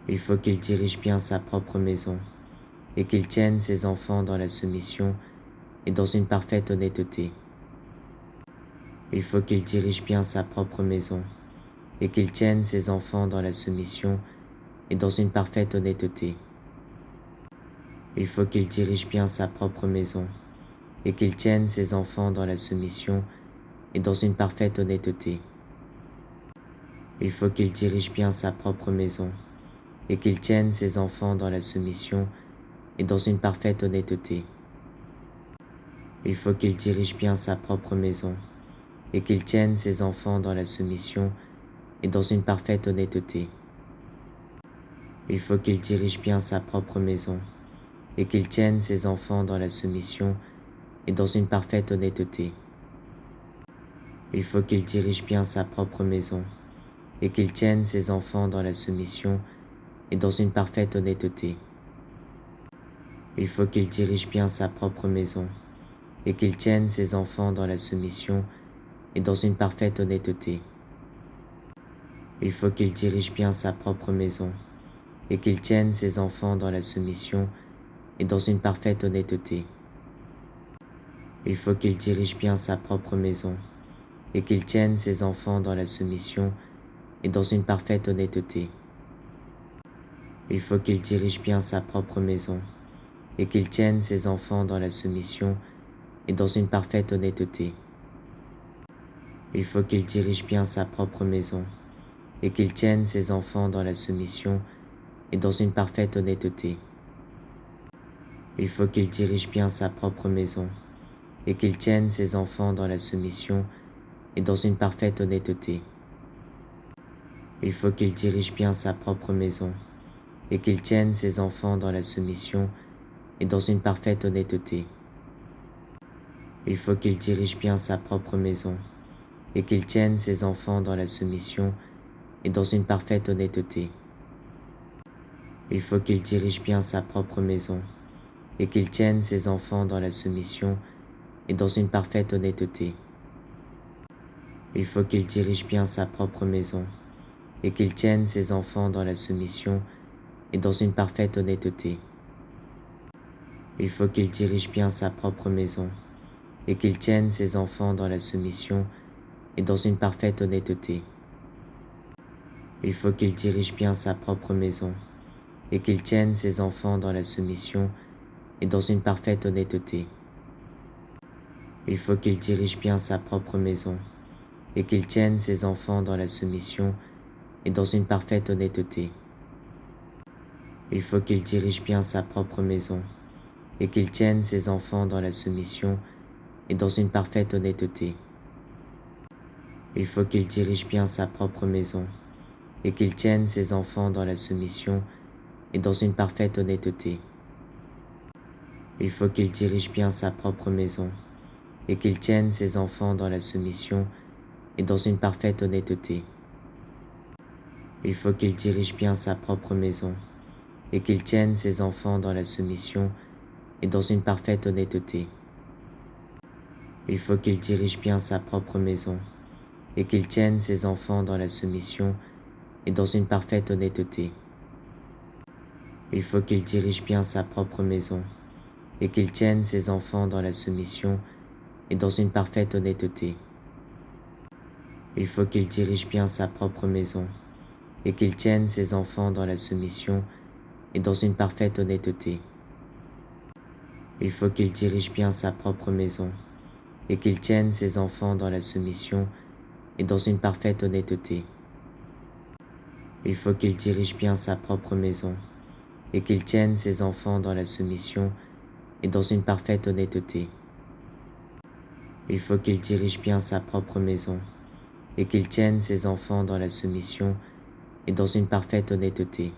Il faut qu'il dirige bien sa propre maison et qu'il tienne ses enfants dans la soumission et dans une parfaite honnêteté. Il faut qu'il dirige bien sa propre maison et qu'il tienne ses enfants dans la soumission et dans une parfaite honnêteté. Il faut qu'il dirige bien sa propre maison et qu'il tienne ses enfants dans la soumission et dans une parfaite honnêteté. Il faut qu'il dirige bien sa propre maison et qu'il tienne ses enfants dans la soumission et dans une parfaite honnêteté. Il faut qu'il dirige bien sa propre maison et qu'il tienne ses enfants dans la soumission et dans une parfaite honnêteté. Il faut qu'il dirige bien sa propre maison et qu'il tienne ses enfants dans la soumission et dans une parfaite honnêteté. Il faut qu'il dirige bien sa propre maison et qu'il tienne ses enfants dans la soumission et dans une parfaite honnêteté. Il faut qu'il dirige bien sa propre maison et qu'il tienne ses enfants dans la soumission et dans une parfaite honnêteté. Il faut qu'il dirige bien sa propre maison et qu'il tienne ses enfants dans la soumission et dans une parfaite honnêteté. Il faut qu'il dirige bien sa propre maison et qu'il tienne ses enfants dans la soumission et dans une parfaite honnêteté. Il faut qu'il dirige bien sa propre maison et qu'il tienne ses enfants dans la soumission et dans une parfaite honnêteté. Il faut qu'il dirige bien sa propre maison et qu'il tienne ses enfants dans la soumission et dans une parfaite honnêteté. Il faut qu'il dirige bien sa propre maison et qu'il tienne ses enfants dans la soumission et dans une parfaite honnêteté. Il faut qu'il dirige bien sa propre maison et qu'il tienne ses enfants dans la soumission et dans une parfaite honnêteté. Il faut qu'il dirige bien sa propre maison et qu'il tienne ses enfants dans la soumission et dans une parfaite honnêteté. Il faut qu'il dirige bien sa propre maison et qu'il tienne ses enfants dans la soumission et dans une parfaite honnêteté. Il faut qu'il dirige bien sa propre maison et qu'il tienne ses enfants dans la soumission et dans une parfaite honnêteté. Il faut qu'il dirige bien sa propre maison et qu'il tienne ses enfants dans la soumission et dans une parfaite honnêteté. Il faut qu'il dirige bien sa propre maison et qu'il tienne ses enfants dans la soumission et dans une parfaite honnêteté. Il faut qu'il dirige bien sa propre maison et qu'il tienne ses enfants dans la soumission et dans une parfaite honnêteté. Il faut qu'il dirige bien sa propre maison et qu'il tienne ses enfants dans la soumission et dans une parfaite honnêteté. Il faut qu'il dirige bien sa propre maison et qu'il tienne ses enfants dans la soumission et dans une parfaite honnêteté. Il faut qu'il dirige bien sa propre maison et qu'il tienne ses enfants dans la soumission et dans une parfaite honnêteté. Il faut qu'il dirige bien sa propre maison et qu'il tienne ses enfants dans la soumission et dans une parfaite honnêteté. Il faut qu'il dirige bien sa propre maison et qu'il tienne ses enfants dans la soumission et dans une parfaite honnêteté. Il faut qu'il dirige bien sa propre maison et qu'il tienne ses enfants dans la soumission et dans une parfaite honnêteté. Il faut qu'il dirige bien sa propre maison et qu'il tienne ses enfants dans la soumission et dans une parfaite honnêteté. Il faut qu'il dirige bien sa propre maison et qu'il tienne ses enfants dans la soumission et dans une parfaite honnêteté. Il faut qu'il dirige bien sa propre maison et qu'il tienne ses enfants dans la soumission et dans une parfaite honnêteté. Il faut qu'il dirige bien sa propre maison et qu'il tienne ses enfants dans la soumission et dans une parfaite honnêteté.